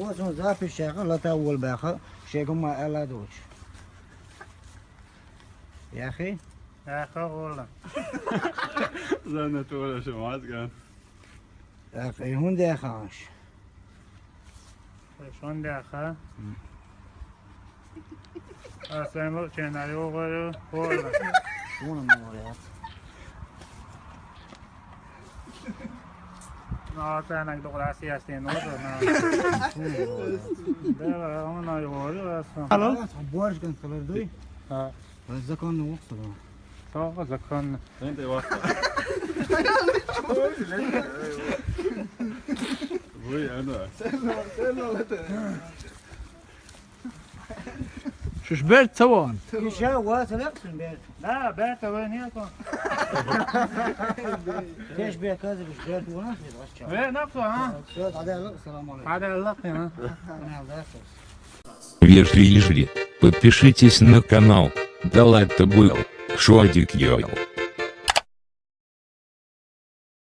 واسمه زافي الشيخ لا تأول باخر شيكم ما ألا دوش يا أخي يا أخي والله زنت ولا شمعات كان يا أخي هون دي أخاش شلون دي أخا أسلم كان عليه والله شلون الموريات نعطينا دخل على سياستين وصل ده أنا يقول أصلا خلاص بورش كان خلر دوي ها الزكون وقت طاقة زكان انت واحد ابوي انا شو شبرت سوان يشا واسلق في البيت لا بيت وين يكون ليش بيت كذا مش بيت وناس وين نفسه ها شوف على السلام عليكم هذا اللقي ها Вежливее, подпишитесь на канал, да ладно был, Шодик Йойл.